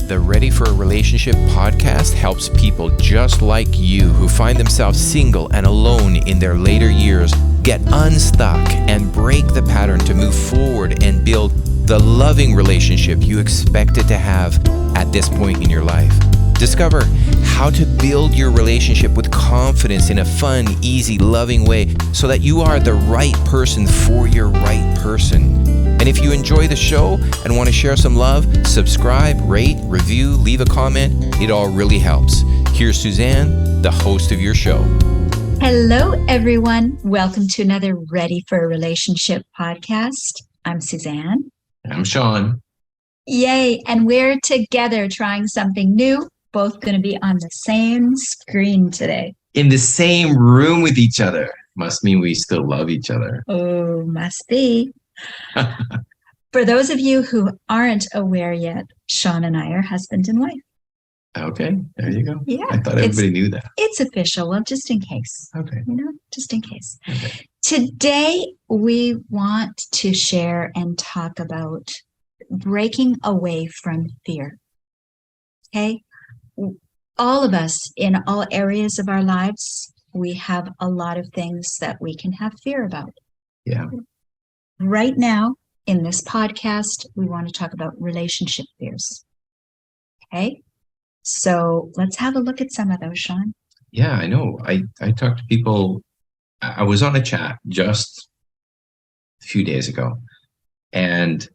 The Ready for a Relationship podcast helps people just like you who find themselves single and alone in their later years get unstuck and break the pattern to move forward and build the loving relationship you expected to have at this point in your life. Discover how to build your relationship with confidence in a fun, easy, loving way so that you are the right person for your right person. And if you enjoy the show and want to share some love, subscribe, rate, review, leave a comment. It all really helps. Here's Suzanne, the host of your show. Hello, everyone. Welcome to another Ready for a Relationship podcast. I'm Suzanne. I'm Shawn. Yay. And we're together trying something new. Both going to be on the same screen today. In the same room with each other. Must mean we still love each other. Oh, must be. For those of you who aren't aware yet, Shawn and I are husband and wife. Okay, there you go. Yeah, I thought everybody knew that. It's official. Well, just in case. Okay. Just in case. Okay. Today, we want to share and talk about breaking away from fear. Okay? All of us in all areas of our lives, we have a lot of things that we can have fear about. Yeah. Right now, in this podcast, we want to talk about relationship fears. Okay? So let's have a look at some of those, Shawn. Yeah, I know. I talked to people. I was on a chat just a few days ago, and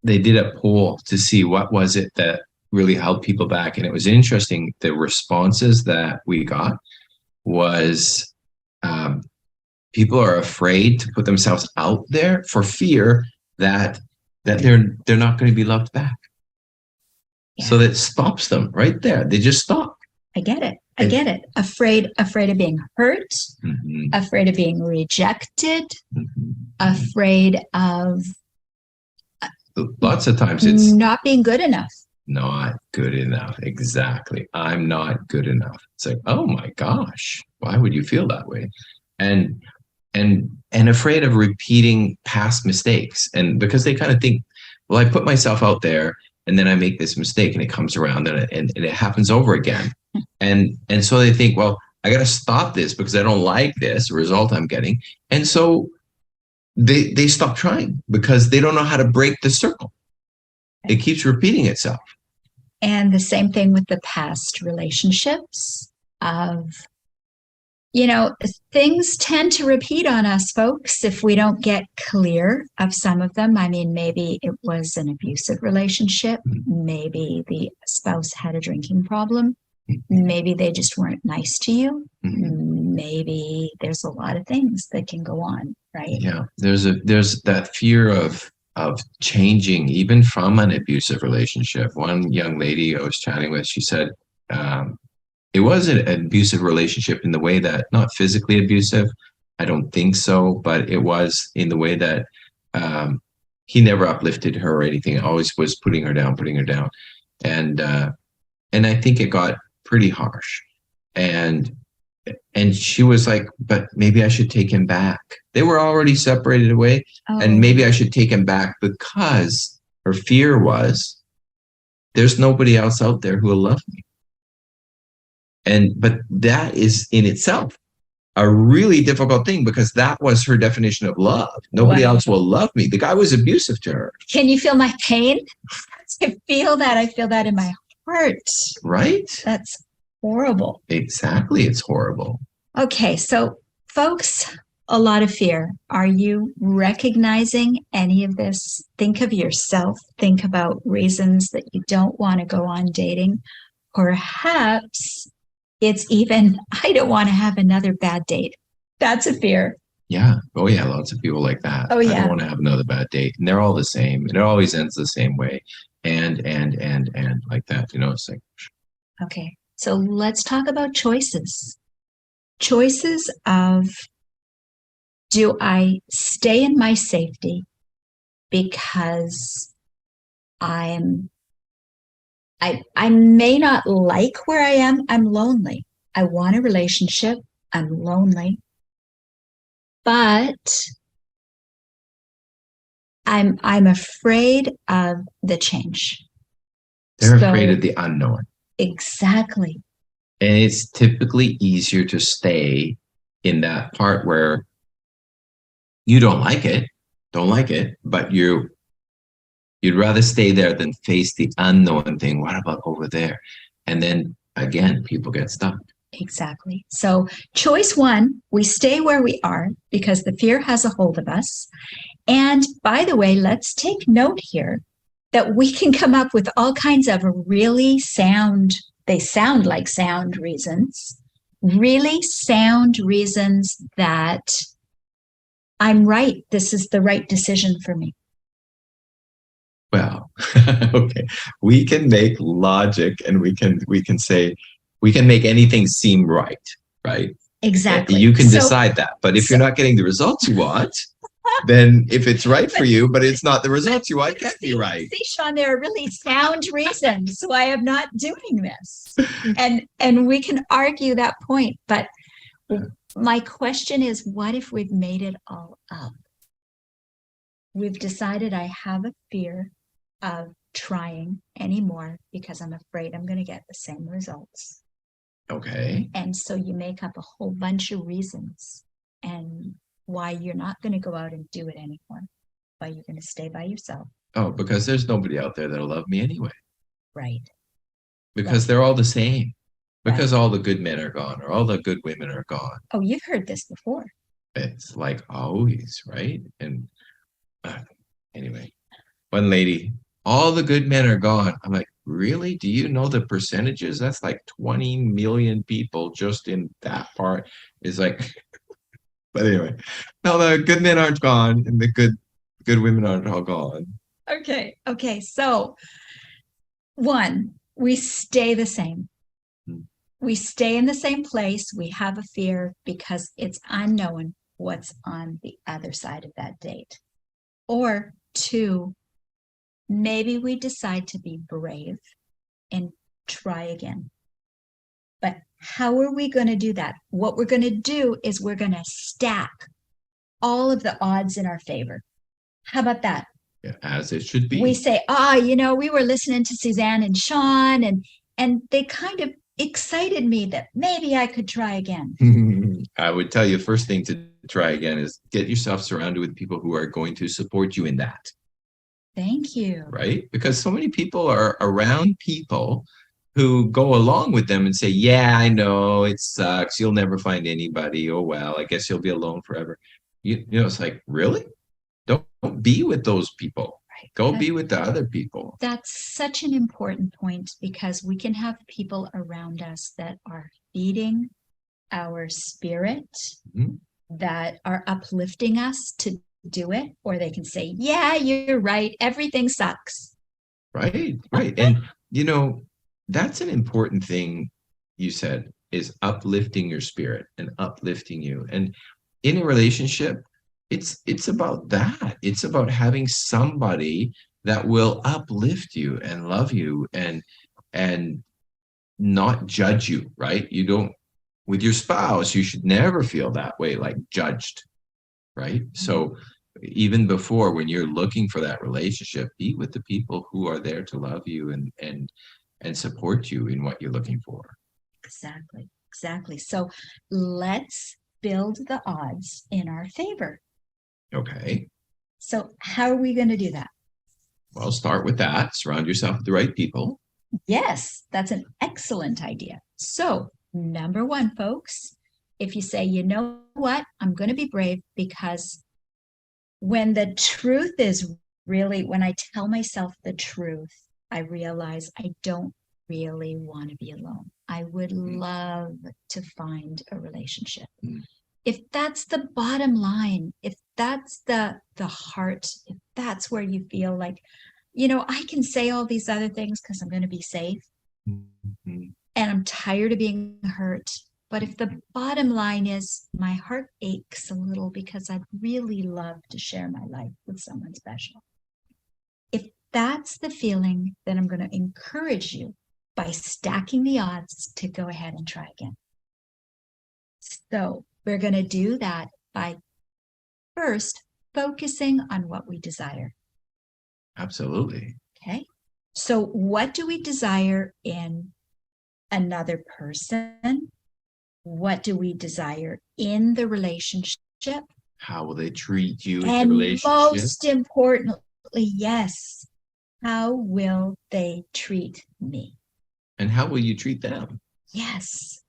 they did a poll to see what was it that really held people back. And it was interesting. The responses that we got was people are afraid to put themselves out there for fear that they're not going to be loved back. Yeah. So that stops them right there. They just stop. I get it. Afraid of being hurt, afraid of being rejected, afraid of lots of times it's not being good enough. Not good enough. Exactly. I'm not good enough. It's like, oh my gosh, why would you feel that way? And afraid of repeating past mistakes. And because they kind of think, well, I put myself out there and then I make this mistake and it comes around and it happens over again. And so they think, well, I got to stop this because I don't like this result I'm getting. And so they stop trying because they don't know how to break the circle. It keeps repeating itself. And the same thing with the past relationships of, things tend to repeat on us, folks, if we don't get clear of some of them. I mean, maybe it was an abusive relationship. Maybe the spouse had a drinking problem. Maybe they just weren't nice to you. Maybe there's a lot of things that can go on, right? Yeah, there's that fear of changing, even from an abusive relationship. One young lady I was chatting with, she said it was an abusive relationship in the way that, not physically abusive, I don't think so, but it was in the way that he never uplifted her or anything. Always was putting her down. And I think it got pretty harsh. And she was like, but maybe I should take him back. They were already separated away. And maybe I should take him back because her fear was there's nobody else out there who will love me. But that is in itself a really difficult thing because that was her definition of love. Nobody else will love me. The guy was abusive to her. Can you feel my pain? I feel that in my heart. Right? That's horrible. Exactly. It's horrible. Okay. So folks, a lot of fear. Are you recognizing any of this? Think of yourself. Think about reasons that you don't want to go on dating. Perhaps it's even, I don't want to have another bad date. That's a fear. Yeah. Oh, yeah. Lots of people like that. Oh, yeah. I don't want to have another bad date. And they're all the same. And it always ends the same way. And like that, it's like. Okay. So let's talk about choices. Choices of, do I stay in my safety because I may not like where I am. I'm lonely. I want a relationship. I'm lonely. But I'm afraid of the change. They're So- afraid of the unknown. Exactly. And it's typically easier to stay in that part where you don't like it, but you'd rather stay there than face the unknown thing. What about over there? And then again, people get stuck. Exactly. So choice one, we stay where we are because the fear has a hold of us. And by the way, let's take note here that we can come up with all kinds of really they sound like sound reasons, really sound reasons that I'm right. This is the right decision for me. Well, okay. We can make logic and we can say, we can make anything seem right, right? Exactly. You can decide that. But if you're not getting the results you want, then if it's right for you, but it's not the results you want, it can't be right. See, Shawn, there are really sound reasons why I'm not doing this. And we can argue that point. But my question is, what if we've made it all up? We've decided I have a fear of trying anymore because I'm afraid I'm going to get the same results. Okay. And so you make up a whole bunch of reasons and why you're not going to go out and do it anymore, why you're going to stay by yourself. Oh, because there's nobody out there that'll love me anyway. Right. Because they're all the same. Because Right. all the good men are gone or all the good women are gone. Oh, you've heard this before. It's like always, right? And anyway, one lady, all the good men are gone. I'm like, really? Do you know the percentages? That's like 20 million people just in that part. Is like, but anyway, no, the good men aren't gone and the good women aren't all gone. Okay. So one, we stay the same. We stay in the same place. We have a fear because it's unknown what's on the other side of that date. Or two, maybe we decide to be brave and try again. But how are we going to do that? What we're going to do is we're going to stack all of the odds in our favor. How about that? Yeah, as it should be. We say, we were listening to Suzanne and Shawn and they kind of excited me that maybe I could try again. I would tell you, first thing to try again is get yourself surrounded with people who are going to support you in that. Thank you. Right? Because so many people are around people who go along with them and say, yeah, I know it sucks. You'll never find anybody. Oh, well, I guess you'll be alone forever. You know, it's like, really? Don't be with those people. Go be with the other people. That's such an important point because we can have people around us that are feeding our spirit, that are uplifting us to do it, or they can say, yeah, you're right. Everything sucks. Right. And, that's an important thing you said is uplifting your spirit and uplifting you. And in a relationship, it's about that. It's about having somebody that will uplift you and love you and not judge you, right? You don't, with your spouse, you should never feel that way, like judged, right? So even before, when you're looking for that relationship, be with the people who are there to love you and support you in what you're looking for. Exactly. So let's build the odds in our favor. Okay. So how are we going to do that? Well, start with that. Surround yourself with the right people. Yes, that's an excellent idea. So number one, folks, if you say, you know what, I'm going to be brave because when the truth is really, when I tell myself the truth, I realize I don't really want to be alone. I would love to find a relationship. If that's the bottom line, if that's the heart, if that's where you feel like, I can say all these other things because I'm going to be safe and I'm tired of being hurt. But if the bottom line is my heart aches a little because I'd really love to share my life with someone special. If that's the feeling, then I'm going to encourage you by stacking the odds to go ahead and try again. So we're going to do that by first focusing on what we desire. Absolutely. Okay. So what do we desire in another person? What do we desire in the relationship? How will they treat you in the And relationship? most importantly, yes, how will they treat me? And how will you treat them? Yes.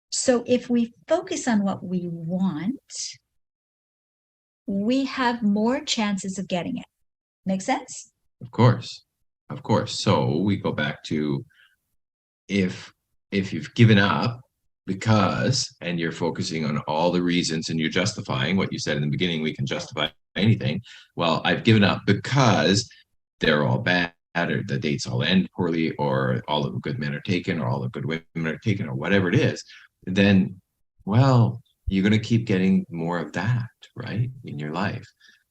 So if we focus on what we want, we have more chances of getting it. Make sense? Of course. Of course. So we go back to if you've given up because, and you're focusing on all the reasons and you're justifying what you said in the beginning, we can justify anything. Well, I've given up because they're all bad, or the dates all end poorly, or all of the good men are taken, or all the good women are taken, or whatever it is. Then, well, you're going to keep getting more of that, right, in your life.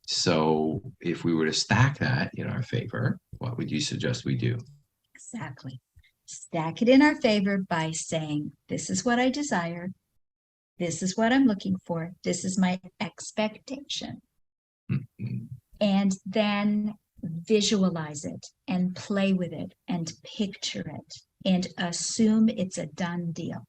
So if we were to stack that in our favor, what would you suggest we do? Exactly. Stack it in our favor by saying, this is what I desire. This is what I'm looking for. This is my expectation. Mhm. And then visualize it and play with it and picture it and assume it's a done deal.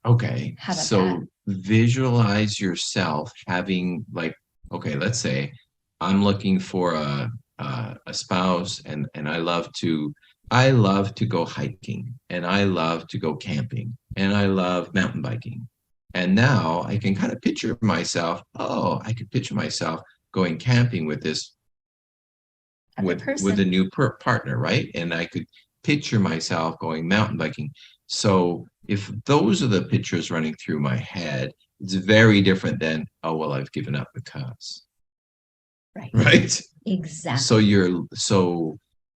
Okay. How about So that? visualize yourself having, like, okay, let's say I'm looking for a spouse, and I love to go hiking, and I love to go camping, and I love mountain biking. And now I can kind of picture myself, I could picture myself going camping with this Other with person. a new partner, right? And I could picture myself going mountain biking. So if those are the pictures running through my head, it's very different than, oh well, I've given up because, Right. right? Exactly.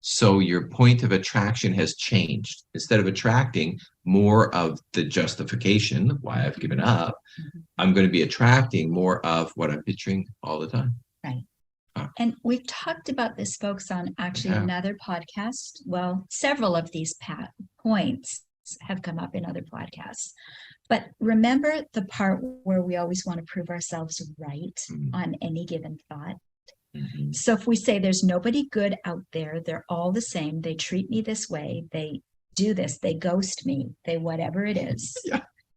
So your point of attraction has changed. Instead of attracting more of the justification why I've given up, Mhm. I'm going to be attracting more of what I'm picturing all the time. Right. And we've talked about this, folks, on actually another podcast. Well, several of these points have come up in other podcasts. But remember the part where we always want to prove ourselves right on any given thought. Mm-hmm. So if we say there's nobody good out there, they're all the same, they treat me this way, they do this, they ghost me, they whatever it is,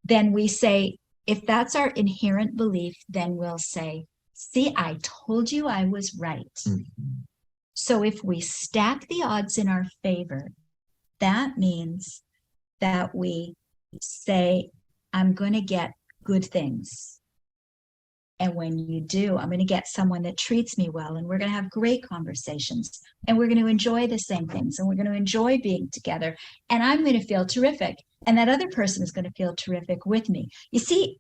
then we say, if that's our inherent belief, then we'll say, see, I told you I was right. Mm-hmm. So if we stack the odds in our favor, that means that we say, I'm going to get good things. And when you do, I'm going to get someone that treats me well, and we're going to have great conversations, and we're going to enjoy the same things, and we're going to enjoy being together, and I'm going to feel terrific. And that other person is going to feel terrific with me. You see,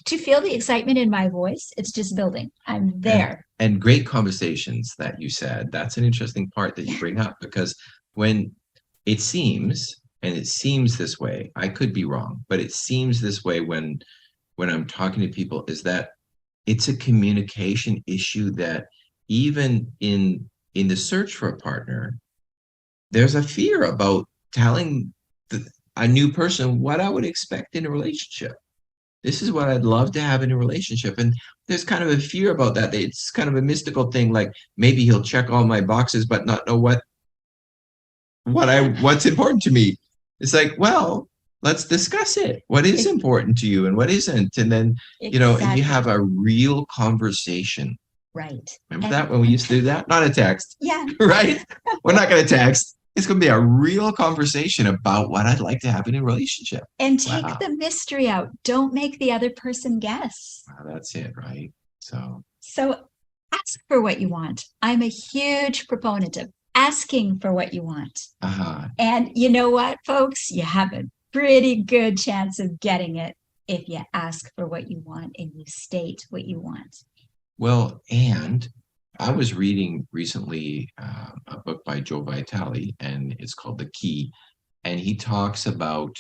to feel the excitement in my voice, it's just building. I'm there. And great conversations that you said. That's an interesting part that you bring up, because when it seems this way, I could be wrong, but it seems this way when I'm talking to people, is that it's a communication issue, that even in the search for a partner, there's a fear about telling a new person what I would expect in a relationship. This is what I'd love to have in a relationship. And there's kind of a fear about that. It's kind of a mystical thing, like maybe he'll check all my boxes but not know what's important to me. It's like, well, let's discuss it. What is important to you and what isn't? And then, and you have a real conversation. Right. Remember that when we used to do that? Not a text. Yeah. Right? We're not going to text. It's going to be a real conversation about what I'd like to have in a relationship. And take the mystery out. Don't make the other person guess. Wow, that's it, right? So ask for what you want. I'm a huge proponent of asking for what you want. And you know what, folks? You have a pretty good chance of getting it if you ask for what you want and you state what you want. Well, and I was reading recently a book by Joe Vitale, and it's called The Key. And he talks about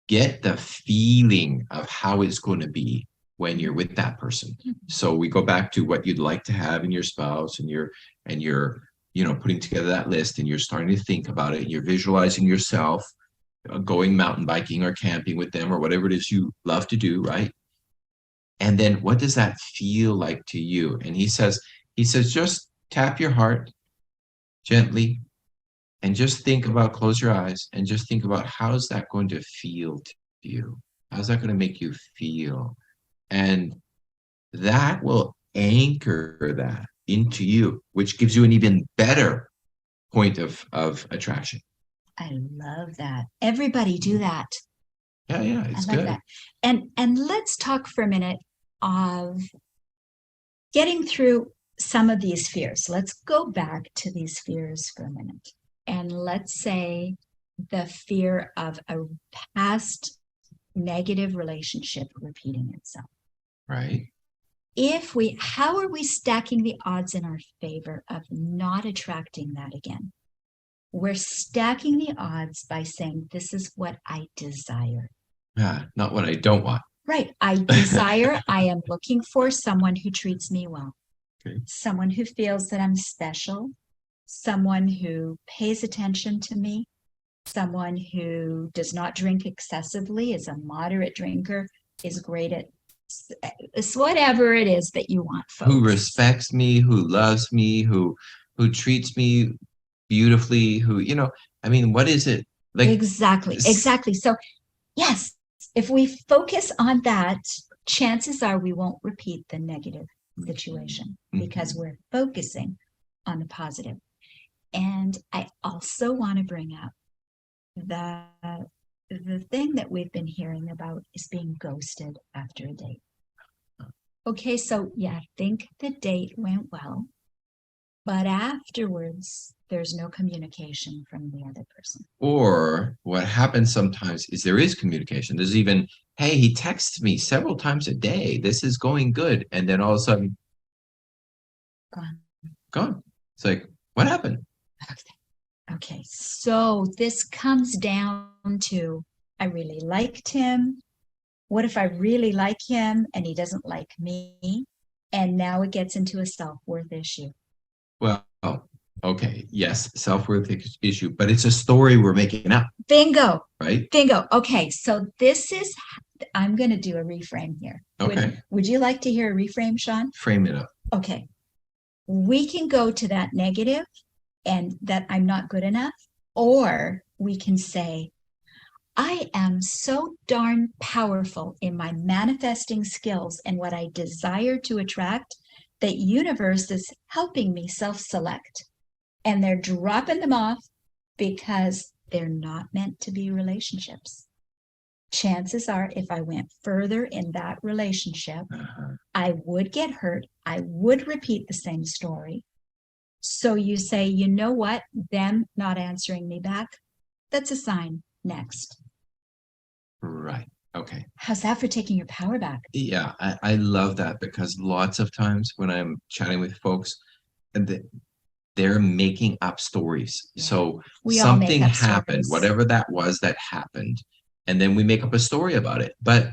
get the feeling of how it's going to be when you're with that person. Mm-hmm. So we go back to what you'd like to have in your spouse, and you're putting together that list, and you're starting to think about it, and you're visualizing yourself going mountain biking or camping with them or whatever it is you love to do, right? And then what does that feel like to you? And he says, just tap your heart gently, and just think about, close your eyes and just think about, how's that going to feel to you? How's that going to make you feel? And that will anchor that into you, which gives you an even better point of attraction. I love that. Everybody do that. Yeah, it's I love good. that. And let's talk for a minute of getting through some of these fears. Let's go back to these fears for a minute. And let's say the fear of a past negative relationship repeating itself. Right. How are we stacking the odds in our favor of not attracting that again? We're stacking the odds by saying, this is what I desire. Yeah, not what I don't want. Right. I am looking for someone who treats me well, Okay. someone who feels that I'm special, someone who pays attention to me, someone who does not drink excessively, is a moderate drinker, is great at it's whatever it is that you want, folks. Who respects me, who loves me, who treats me beautifully, what is it? Like, Exactly. So, yes, if we focus on that, chances are we won't repeat the negative situation because we're focusing on the positive. And I also want to bring up the thing that we've been hearing about is being ghosted after a date. Okay, so yeah, I think the date went well, but afterwards, there's no communication from the other person. Or what happens sometimes is there is communication. There's even, hey, he texts me several times a day. This is going good. And then all of a sudden, gone. It's like, what happened? Okay, so this comes down to, I really liked him. What if I really like him and he doesn't like me? And now it gets into a self-worth issue. Well, okay, yes, self-worth issue, but it's a story we're making up. Bingo. Right? Bingo. Okay, so I'm going to do a reframe here. Okay. Would you like to hear a reframe, Shawn? Frame it up. Okay. We can go to that negative and that I'm not good enough, or we can say, I am so darn powerful in my manifesting skills and what I desire to attract that universe is helping me self-select. And they're dropping them off because they're not meant to be relationships. Chances are, if I went further in that relationship, I would get hurt. I would repeat the same story. So you say, you know what? Them not answering me back, that's a sign. Next. Right. Okay. How's that for taking your power back? Yeah, I love that, because lots of times when I'm chatting with folks, they're making up stories. Yeah. So something happened, whatever that was that happened, and then we make up a story about it. But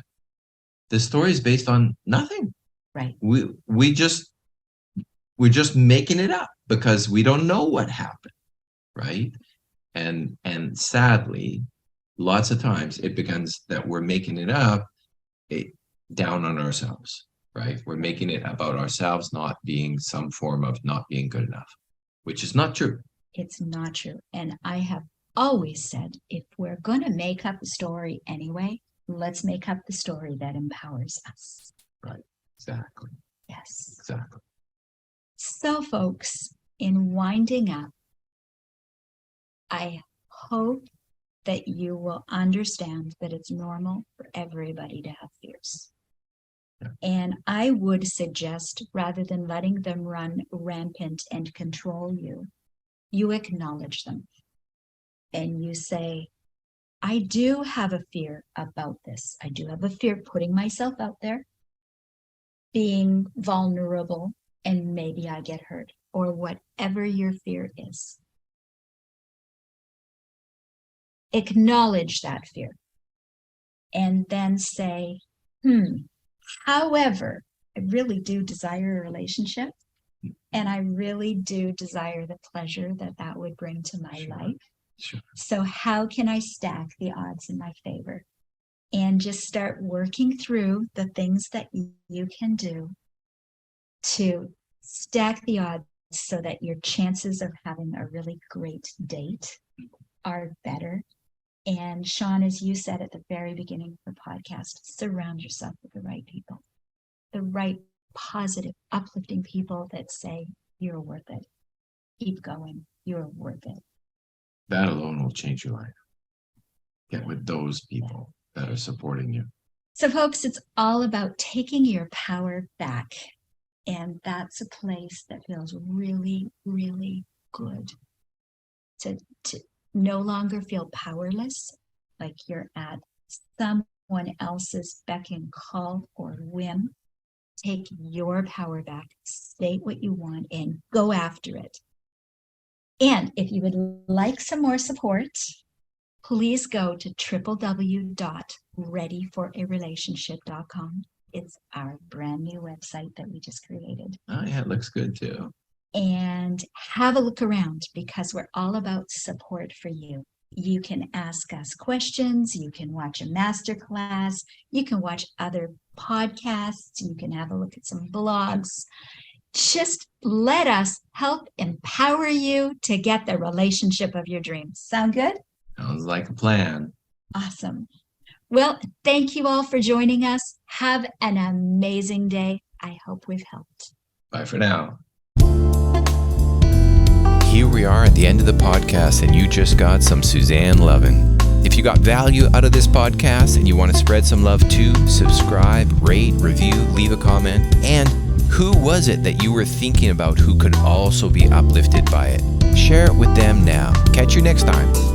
the story is based on nothing. Right. We're just making it up because we don't know what happened. Right. And sadly, lots of times it becomes that we're making it up down on ourselves, right? We're making it about ourselves not being some form of not being good enough, which is not true. It's not true. And I have always said, if we're going to make up a story anyway, let's make up the story that empowers us. Right. Exactly. Yes. Exactly. So, folks, in winding up, I hope that you will understand that it's normal for everybody to have fears. Yeah. And I would suggest, rather than letting them run rampant and control you, you acknowledge them. And you say, I do have a fear about this. I do have a fear putting myself out there, being vulnerable, and maybe I get hurt, or whatever your fear is. Acknowledge that fear and then say, however, I really do desire a relationship, and I really do desire the pleasure that would bring to my life. Sure. So how can I stack the odds in my favor? And just start working through the things that you can do to stack the odds so that your chances of having a really great date are better. And Shawn, as you said at the very beginning of the podcast, surround yourself with the right people, the right positive, uplifting people that say, you're worth it. Keep going. You're worth it. That alone will change your life. Get with those people that are supporting you. So, folks, it's all about taking your power back. And that's a place that feels really, really good. To no longer feel powerless, like you're at someone else's beck and call or whim. Take your power back, state what you want, and go after it. And if you would like some more support, please go to www.readyforarelationship.com. It's our brand new website that we just created. Oh, yeah, it looks good too. And have a look around, because we're all about support for you. You can ask us questions. You can watch a masterclass. You can watch other podcasts. You can have a look at some blogs. Just let us help empower you to get the relationship of your dreams. Sound good? Sounds like a plan. Awesome. Well, thank you all for joining us. Have an amazing day. I hope we've helped. Bye for now. Here we are at the end of the podcast, and you just got some Suzanne loving. If you got value out of this podcast and you want to spread some love too, subscribe, rate, review, leave a comment. And who was it that you were thinking about who could also be uplifted by it? Share it with them now. Catch you next time.